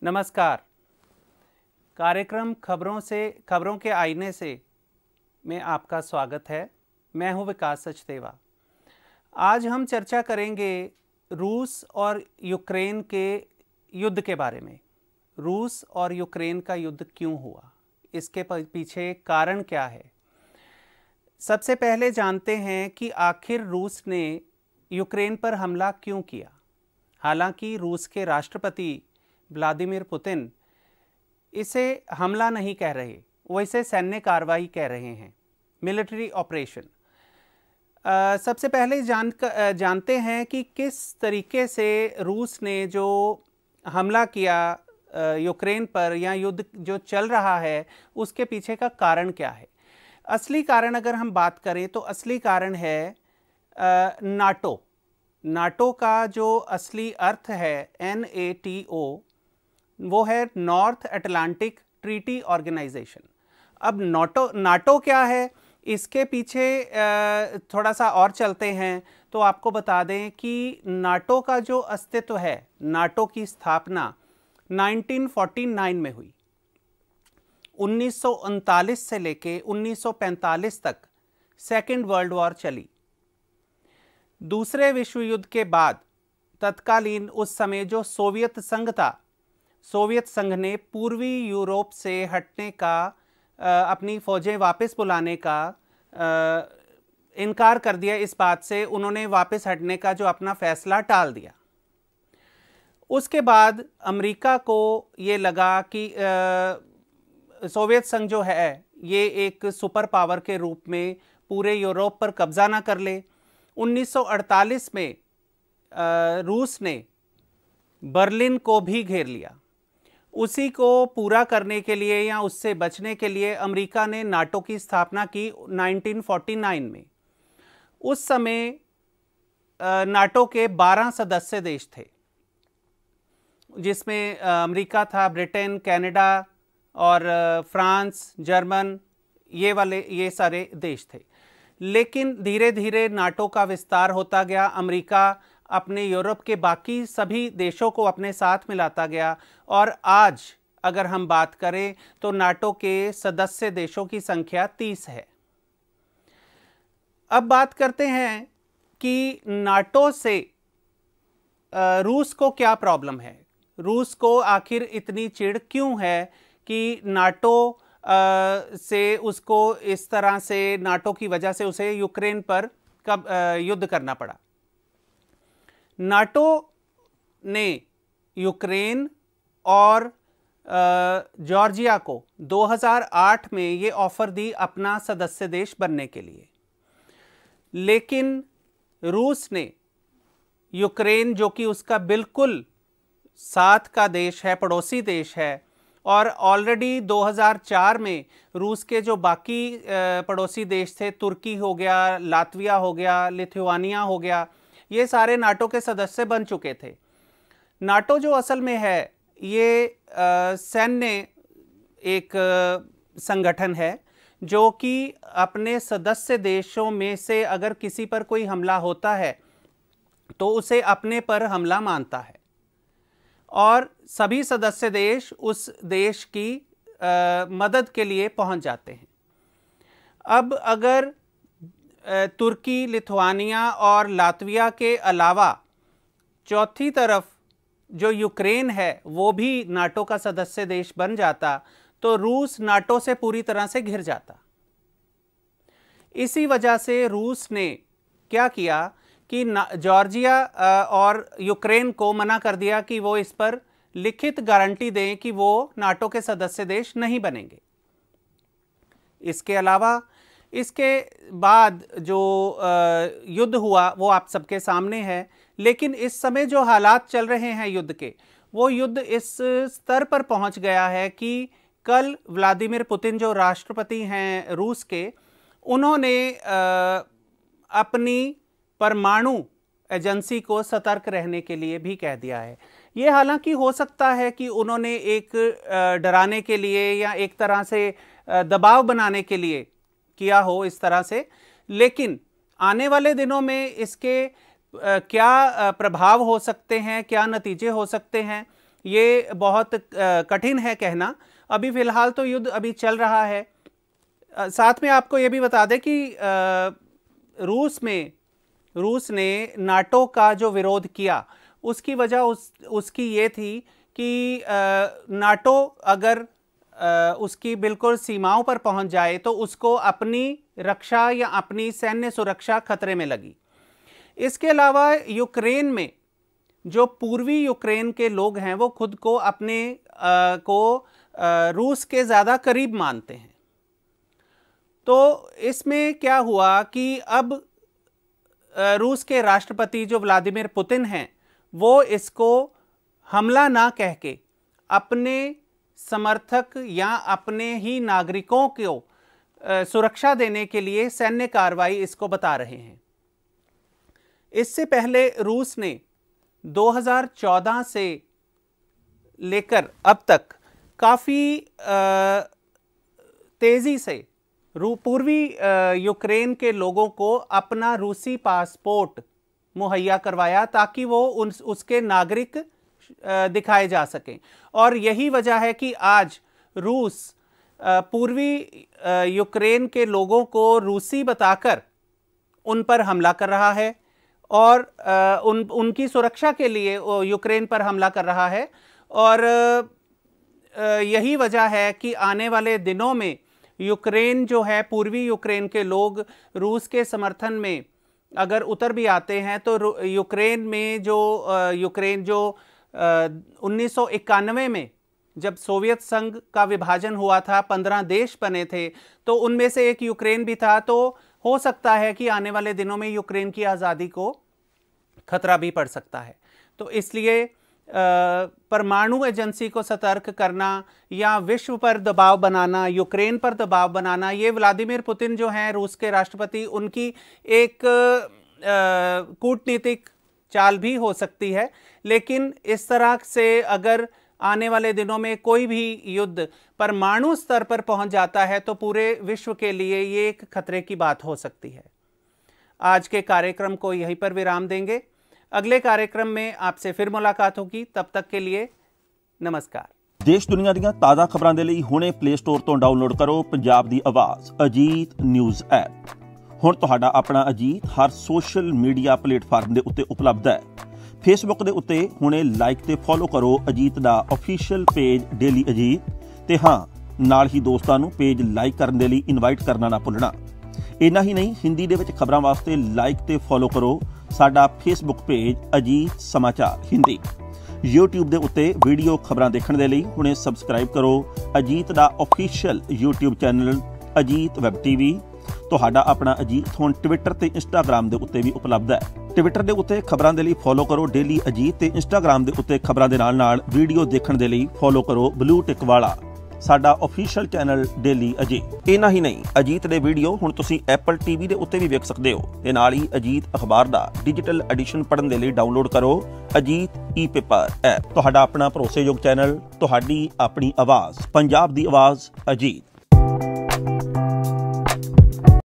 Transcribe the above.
नमस्कार। कार्यक्रम खबरों के आईने से में आपका स्वागत है। मैं हूं विकास सचदेवा। आज हम चर्चा करेंगे रूस और यूक्रेन के युद्ध के बारे में। रूस और यूक्रेन का युद्ध क्यों हुआ, इसके पीछे कारण क्या है। सबसे पहले जानते हैं कि आखिर रूस ने यूक्रेन पर हमला क्यों किया। हालांकि रूस के राष्ट्रपति व्लादिमीर पुतिन इसे हमला नहीं कह रहे, वो इसे सैन्य कार्रवाई कह रहे हैं, मिलिट्री ऑपरेशन। सबसे पहले जानते हैं कि किस तरीके से रूस ने जो हमला किया यूक्रेन पर, या युद्ध जो चल रहा है उसके पीछे का कारण क्या है। असली कारण अगर हम बात करें तो असली कारण है नाटो। नाटो का जो असली अर्थ है NATO, वो है नॉर्थ अटलांटिक ट्रीटी ऑर्गेनाइजेशन। अब नाटो क्या है, इसके पीछे थोड़ा सा और चलते हैं तो आपको बता दें कि नाटो का जो अस्तित्व है, नाटो की स्थापना 1949 में हुई। 1939 से लेके 1945 तक सेकेंड वर्ल्ड वॉर चली। दूसरे विश्व युद्ध के बाद तत्कालीन उस समय जो सोवियत संघ था, सोवियत संघ ने पूर्वी यूरोप से हटने का, अपनी फौजें वापस बुलाने का इनकार कर दिया। इस बात से उन्होंने वापस हटने का जो अपना फैसला टाल दिया। उसके बाद अमेरिका को ये लगा कि सोवियत संघ जो है ये एक सुपर पावर के रूप में पूरे यूरोप पर कब्जा ना कर ले। 1948 में रूस ने बर्लिन को भी घेर लिया। उसी को पूरा करने के लिए या उससे बचने के लिए अमेरिका ने नाटो की स्थापना की 1949 में। उस समय नाटो के 12 सदस्य देश थे, जिसमें अमेरिका था, ब्रिटेन, कनाडा और फ्रांस, जर्मन, ये सारे देश थे। लेकिन धीरे धीरे नाटो का विस्तार होता गया। अमेरिका अपने यूरोप के बाकी सभी देशों को अपने साथ मिलाता गया और आज अगर हम बात करें तो नाटो के सदस्य देशों की संख्या 30 है। अब बात करते हैं कि नाटो से रूस को क्या प्रॉब्लम है, रूस को आखिर इतनी चिढ़ क्यों है कि नाटो से उसको इस तरह से, नाटो की वजह से उसे यूक्रेन पर कब युद्ध करना पड़ा। नाटो ने यूक्रेन और जॉर्जिया को 2008 में ये ऑफर दी अपना सदस्य देश बनने के लिए, लेकिन रूस ने यूक्रेन, जो कि उसका बिल्कुल साथ का देश है, पड़ोसी देश है, और ऑलरेडी 2004 में रूस के जो बाकी पड़ोसी देश थे, तुर्की हो गया, लातविया हो गया, लिथुआनिया हो गया, ये सारे नाटो के सदस्य बन चुके थे। नाटो जो असल में है ये सैन्य एक संगठन है जो कि अपने सदस्य देशों में से अगर किसी पर कोई हमला होता है तो उसे अपने पर हमला मानता है और सभी सदस्य देश उस देश की मदद के लिए पहुंच जाते हैं। अब अगर तुर्की, लिथुआनिया और लातविया के अलावा चौथी तरफ जो यूक्रेन है वो भी नाटो का सदस्य देश बन जाता तो रूस नाटो से पूरी तरह से घिर जाता। इसी वजह से रूस ने क्या किया कि जॉर्जिया और यूक्रेन को मना कर दिया कि वो इस पर लिखित गारंटी दें कि वो नाटो के सदस्य देश नहीं बनेंगे। इसके अलावा इसके बाद जो युद्ध हुआ वो आप सबके सामने है, लेकिन इस समय जो हालात चल रहे हैं युद्ध के, वो युद्ध इस स्तर पर पहुंच गया है कि कल व्लादिमीर पुतिन जो राष्ट्रपति हैं रूस के, उन्होंने अपनी परमाणु एजेंसी को सतर्क रहने के लिए भी कह दिया है। ये हालांकि हो सकता है कि उन्होंने एक डराने के लिए या एक तरह से दबाव बनाने के लिए किया हो इस तरह से, लेकिन आने वाले दिनों में इसके क्या प्रभाव हो सकते हैं, क्या नतीजे हो सकते हैं, ये बहुत कठिन है कहना। अभी फ़िलहाल तो युद्ध अभी चल रहा है। साथ में आपको ये भी बता दें कि रूस ने नाटो का जो विरोध किया उसकी वजह उसकी ये थी कि नाटो अगर उसकी बिल्कुल सीमाओं पर पहुंच जाए तो उसको अपनी रक्षा या अपनी सैन्य सुरक्षा खतरे में लगी। इसके अलावा यूक्रेन में जो पूर्वी यूक्रेन के लोग हैं वो खुद को अपने रूस के ज़्यादा करीब मानते हैं। तो इसमें क्या हुआ कि अब रूस के राष्ट्रपति जो व्लादिमीर पुतिन हैं वो इसको हमला ना कह के अपने समर्थक या अपने ही नागरिकों को सुरक्षा देने के लिए सैन्य कार्रवाई इसको बता रहे हैं। इससे पहले रूस ने 2014 से लेकर अब तक काफ़ी तेज़ी से पूर्वी यूक्रेन के लोगों को अपना रूसी पासपोर्ट मुहैया करवाया ताकि वो उसके नागरिक दिखाए जा सकें। और यही वजह है कि आज रूस पूर्वी यूक्रेन के लोगों को रूसी बताकर उन पर हमला कर रहा है और उनकी सुरक्षा के लिए यूक्रेन पर हमला कर रहा है। और यही वजह है कि आने वाले दिनों में यूक्रेन जो है, पूर्वी यूक्रेन के लोग रूस के समर्थन में अगर उतर भी आते हैं तो यूक्रेन जो 1991 में जब सोवियत संघ का विभाजन हुआ था, 15 देश बने थे, तो उनमें से एक यूक्रेन भी था। तो हो सकता है कि आने वाले दिनों में यूक्रेन की आज़ादी को खतरा भी पड़ सकता है। तो इसलिए परमाणु एजेंसी को सतर्क करना या विश्व पर दबाव बनाना, यूक्रेन पर दबाव बनाना, ये व्लादिमीर पुतिन जो हैं रूस के राष्ट्रपति, उनकी एक कूटनीतिक चाल भी हो सकती है। लेकिन इस तरह से अगर आने वाले दिनों में कोई भी युद्ध परमाणु स्तर पर पहुंच जाता है तो पूरे विश्व के लिए ये एक खतरे की बात हो सकती है। आज के कार्यक्रम को यहीं पर विराम देंगे। अगले कार्यक्रम में आपसे फिर मुलाकात होगी। तब तक के लिए नमस्कार। देश दुनिया ਦੀਆਂ ਤਾਜ਼ਾ ਖਬਰਾਂ ਦੇ ਲਈ ਹੁਣੇ ਪਲੇ ਸਟੋਰ ਤੋਂ ਡਾਊਨਲੋਡ ਕਰੋ ਪੰਜਾਬ ਦੀ ਆਵਾਜ਼ ਅਜੀਤ ਨਿਊਜ਼ ਐਪ। ਹੁਣ ਤੁਹਾਡਾ ਆਪਣਾ ਅਜੀਤ ਹਰ ਸੋਸ਼ਲ ਮੀਡੀਆ ਪਲੇਟਫਾਰਮ ਦੇ ਉੱਤੇ ਉਪਲਬਧ ਹੈ। ਫੇਸਬੁੱਕ ਦੇ ਉੱਤੇ ਹੁਣੇ ਲਾਈਕ ਤੇ ਫੋਲੋ ਕਰੋ ਅਜੀਤ ਦਾ ਅਫੀਸ਼ੀਅਲ ਪੇਜ ਡੇਲੀ ਅਜੀਤ ਤੇ ਹਾਂ ਨਾਲ ਹੀ ਦੋਸਤਾਂ ਨੂੰ ਪੇਜ ਲਾਈਕ ਕਰਨ ਦੇ ਲਈ ਇਨਵਾਈਟ ਕਰਨਾ ਨਾ ਭੁੱਲਣਾ। ਇੰਨਾ ਹੀ ਨਹੀਂ, ਹਿੰਦੀ ਦੇ ਵਿੱਚ ਖਬਰਾਂ ਵਾਸਤੇ ਲਾਈਕ ਤੇ ਫੋਲੋ ਕਰੋ ਸਾਡਾ ਫੇਸਬੁੱਕ ਪੇਜ ਅਜੀਤ ਸਮਾਚਾਰ ਹਿੰਦੀ। YouTube ਦੇ ਉੱਤੇ ਵੀਡੀਓ ਖਬਰਾਂ ਦੇਖਣ ਦੇ ਲਈ ਹੁਣੇ ਸਬਸਕ੍ਰਾਈਬ ਕਰੋ ਅਜੀਤ ਦਾ official YouTube channel Ajit web TV. ਤੁਹਾਡਾ ਆਪਣਾ ਅਜੀਤ ਹੁਣ ਟਵਿੱਟਰ ਤੇ ਇੰਸਟਾਗ੍ਰਾਮ ਦੇ ਉੱਤੇ ਵੀ ਉਪਲਬਧ ਹੈ। ਟਵਿੱਟਰ ਦੇ ਉੱਤੇ ਖਬਰਾਂ ਦੇ ਲਈ ਫੋਲੋ ਕਰੋ ਡੇਲੀ ਅਜੀਤ ਤੇ ਇੰਸਟਾਗ੍ਰਾਮ ਦੇ ਉੱਤੇ ਖਬਰਾਂ ਦੇ ਨਾਲ ਵੀਡੀਓ ਦੇਖਣ ਦੇ ਲਈ ਫੋਲੋ ਕਰੋ ਬਲੂ ਟਿਕ ਵਾਲਾ ਸਾਡਾ ਅਫੀਸ਼ੀਅਲ ਚੈਨਲ ਡੇਲੀ ਅਜੀਤ। ਇੰਨਾ ਹੀ ਨਹੀਂ, ਅਜੀਤ ਦੇ ਵੀਡੀਓ ਹੁਣ ਤੁਸੀਂ ਐਪਲ ਟੀਵੀ ਦੇ ਉੱਤੇ ਵੀ ਵੇਖ ਸਕਦੇ ਹੋ ਤੇ ਨਾਲ ਹੀ ਅਜੀਤ ਅਖਬਾਰ ਦਾ ਡਿਜੀਟਲ ਐਡੀਸ਼ਨ ਪੜ੍ਹਨ ਦੇ ਲਈ ਡਾਊਨਲੋਡ ਕਰੋ ਅਜੀਤ ਈ ਪੇਪਰ ਐਪ। ਤੁਹਾਡਾ ਆਪਣਾ ਭਰੋਸੇਯੋਗ ਚੈਨਲ, ਤੁਹਾਡੀ ਆਪਣੀ ਆਵਾਜ਼, ਪੰਜਾਬ ਦੀ ਆਵਾਜ਼ ਅਜੀਤ।